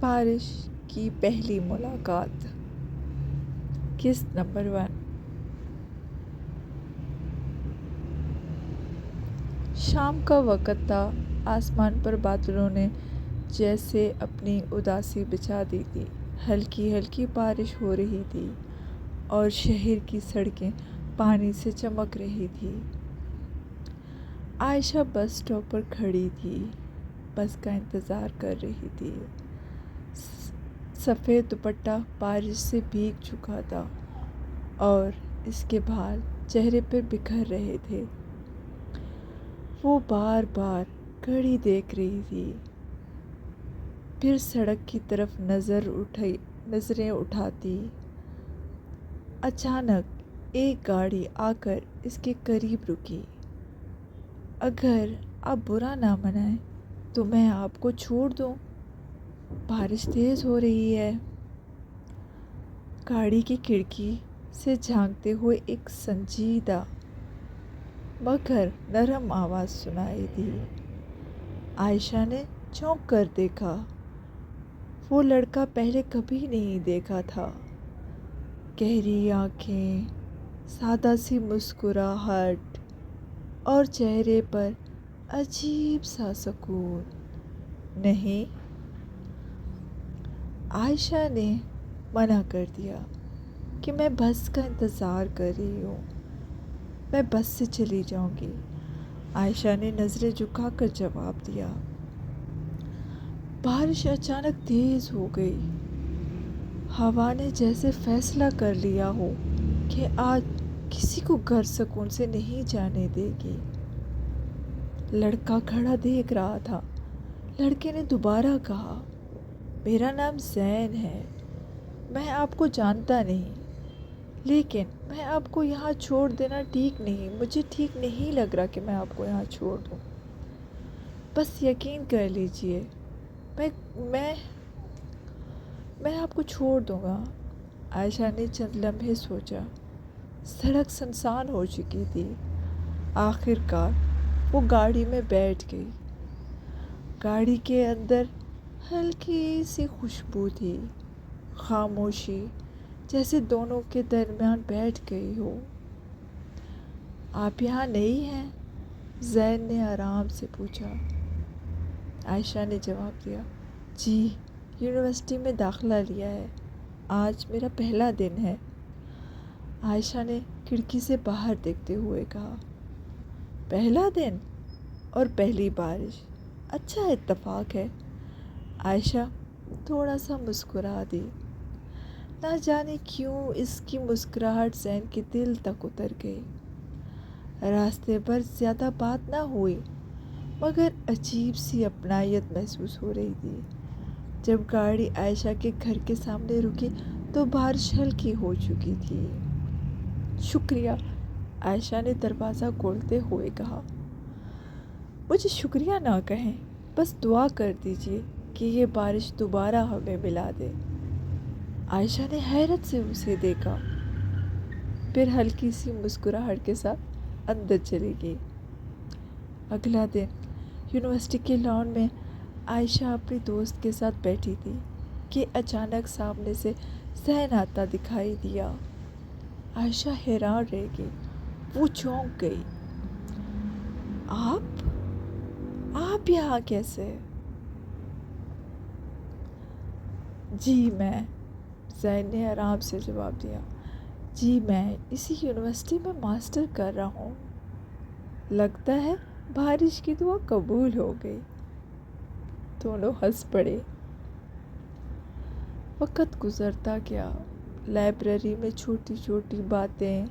بارش کی پہلی ملاقات۔ قسط نمبر 1۔ شام کا وقت تھا۔ آسمان پر بادلوں نے جیسے اپنی اداسی بچھا دی تھی۔ ہلکی ہلکی بارش ہو رہی تھی اور شہر کی سڑکیں پانی سے چمک رہی تھیں۔ عائشہ بس اسٹاپ پر کھڑی تھی، بس کا انتظار کر رہی تھی۔ سفید دوپٹہ بارش سے بھیگ چکا تھا اور اس کے بال چہرے پر بکھر رہے تھے۔ وہ بار بار گھڑی دیکھ رہی تھی، پھر سڑک کی طرف نظریں اٹھاتی۔ اچانک ایک گاڑی آ کر اس کے قریب رکی۔ اگر آپ برا نہ منائیں تو میں آپ کو چھوڑ دوں، بارش تیز ہو رہی ہے۔ گاڑی کی کھڑکی سے جھانکتے ہوئے ایک سنجیدہ مگر نرم آواز سنائی دی۔ عائشہ نے چونک کر دیکھا۔ وہ لڑکا پہلے کبھی نہیں دیکھا تھا۔ گہری آنکھیں، سادہ سی مسکراہٹ اور چہرے پر عجیب سا سکون۔ نہیں، عائشہ نے منع کر دیا کہ میں بس کا انتظار کر رہی ہوں، میں بس سے چلی جاؤں گی۔ عائشہ نے نظریں جھکا کر جواب دیا۔ بارش اچانک تیز ہو گئی۔ ہوا نے جیسے فیصلہ کر لیا ہو کہ آج کسی کو گھر سکون سے نہیں جانے دے گی۔ لڑکا کھڑا دیکھ رہا تھا۔ لڑکے نے دوبارہ کہا، میرا نام زین ہے، میں آپ کو جانتا نہیں، لیکن میں آپ کو یہاں چھوڑ دینا ٹھیک نہیں، مجھے ٹھیک نہیں لگ رہا کہ میں آپ کو یہاں چھوڑ دوں۔ بس یقین کر لیجئے، میں آپ کو چھوڑ دوں گا۔ عائشہ نے چند لمحے سوچا۔ سڑک سنسان ہو چکی تھی۔ آخر کار وہ گاڑی میں بیٹھ گئی۔ گاڑی کے اندر ہلکی سی خوشبو تھی، خاموشی جیسے دونوں کے درمیان بیٹھ گئی ہو۔ آپ یہاں نئی ہیں؟ زین نے آرام سے پوچھا۔ عائشہ نے جواب دیا، جی، یونیورسٹی میں داخلہ لیا ہے، آج میرا پہلا دن ہے۔ عائشہ نے کھڑکی سے باہر دیکھتے ہوئے کہا، پہلا دن اور پہلی بارش، اچھا اتفاق ہے۔ عائشہ تھوڑا سا مسکرا دی۔ نہ جانے کیوں اس کی مسکراہٹ زین کے دل تک اتر گئی۔ راستے پر زیادہ بات نہ ہوئی، مگر عجیب سی اپنائیت محسوس ہو رہی تھی۔ جب گاڑی عائشہ کے گھر کے سامنے رکی تو بارش ہلکی ہو چکی تھی۔ شکریہ، عائشہ نے دروازہ کھولتے ہوئے کہا۔ مجھے شکریہ نہ کہیں، بس دعا کر دیجئے کہ یہ بارش دوبارہ ہمیں ملا دے۔ عائشہ نے حیرت سے اسے دیکھا، پھر ہلکی سی مسکراہٹ کے ساتھ اندر چلی گئی۔ اگلا دن یونیورسٹی کے لان میں عائشہ اپنی دوست کے ساتھ بیٹھی تھی کہ اچانک سامنے سے زین آتا دکھائی دیا۔ عائشہ حیران رہ گئی، وہ چونک گئی۔ آپ یہاں کیسے؟ جی میں، زین نے آرام سے جواب دیا، جی میں اسی یونیورسٹی میں ماسٹر کر رہا ہوں۔ لگتا ہے بارش کی دعا قبول ہو گئی۔ دونوں ہنس پڑے۔ وقت گزرتا گیا۔ لائبریری میں چھوٹی چھوٹی باتیں،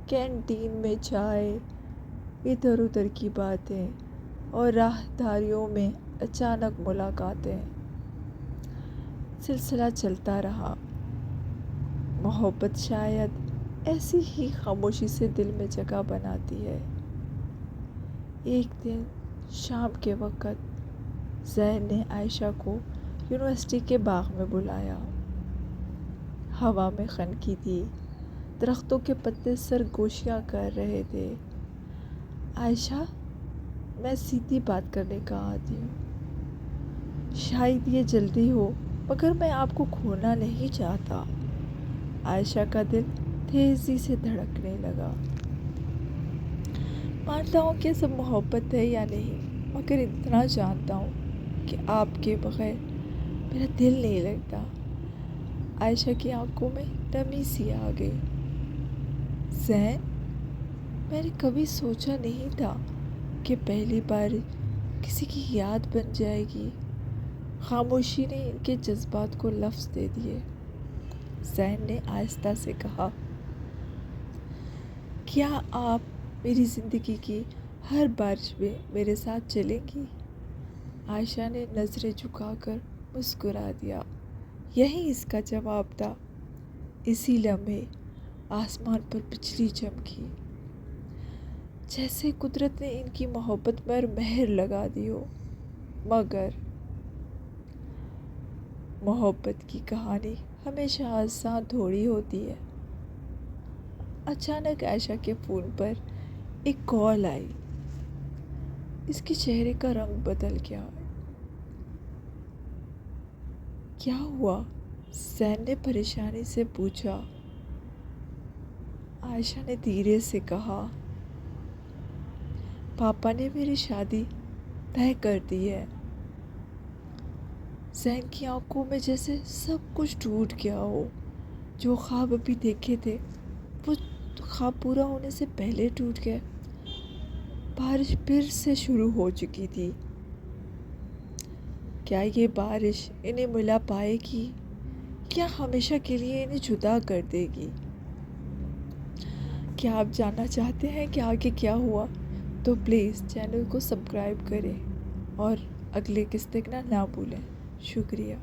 کینٹین میں چائے، ادھر ادھر کی باتیں اور راہداریوں میں اچانک ملاقاتیں۔ سلسلہ چلتا رہا۔ محبت شاید ایسی ہی خاموشی سے دل میں جگہ بناتی ہے۔ ایک دن شام کے وقت زین نے عائشہ کو یونیورسٹی کے باغ میں بلایا۔ ہوا میں خنکی تھی، درختوں کے پتے سرگوشیاں کر رہے تھے۔ عائشہ، میں سیدھی بات کرنے کا عادی ہوں، شاید یہ جلدی ہو مگر میں آپ کو کھونا نہیں چاہتا۔ عائشہ کا دل تیزی سے دھڑکنے لگا۔ مانتا ہوں کہ سب محبت ہے یا نہیں، مگر اتنا جانتا ہوں کہ آپ کے بغیر میرا دل نہیں لگتا۔ عائشہ کی آنکھوں میں نمی سی آ گئی۔ زین، میں نے کبھی سوچا نہیں تھا کہ پہلی بار کسی کی یاد بن جائے گی۔ خاموشی نے ان کے جذبات کو لفظ دے دیے۔ زین نے آہستہ سے کہا، کیا آپ میری زندگی کی ہر بارش میں میرے ساتھ چلیں گی؟ عائشہ نے نظریں جھکا کر مسکرا دیا۔ یہی اس کا جواب تھا۔ اسی لمحے آسمان پر بجلی چمکی، جیسے قدرت نے ان کی محبت پر مہر لگا دی ہو۔ مگر محبت کی کہانی ہمیشہ آسان تھوڑی ہوتی ہے۔ اچانک عائشہ کے فون پر ایک کال آئی۔ اس کے چہرے کا رنگ بدل گیا۔ کیا ہوا؟ زین نے پریشانی سے پوچھا۔ عائشہ نے دھیرے سے کہا، پاپا نے میری شادی طے کر دی ہے۔ زین کی آنکھوں میں جیسے سب کچھ ٹوٹ گیا ہو۔ جو خواب ابھی دیکھے تھے وہ خواب پورا ہونے سے پہلے ٹوٹ گئے۔ بارش پھر سے شروع ہو چکی تھی۔ کیا یہ بارش انہیں ملا پائے گی یا ہمیشہ کے لیے انہیں جدا کر دے گی؟ کیا آپ جاننا چاہتے ہیں کہ آگے کیا ہوا؟ تو پلیز چینل کو سبسکرائب کریں اور اگلے قسط دیکھنا نہ بھولیں۔ شکریہ۔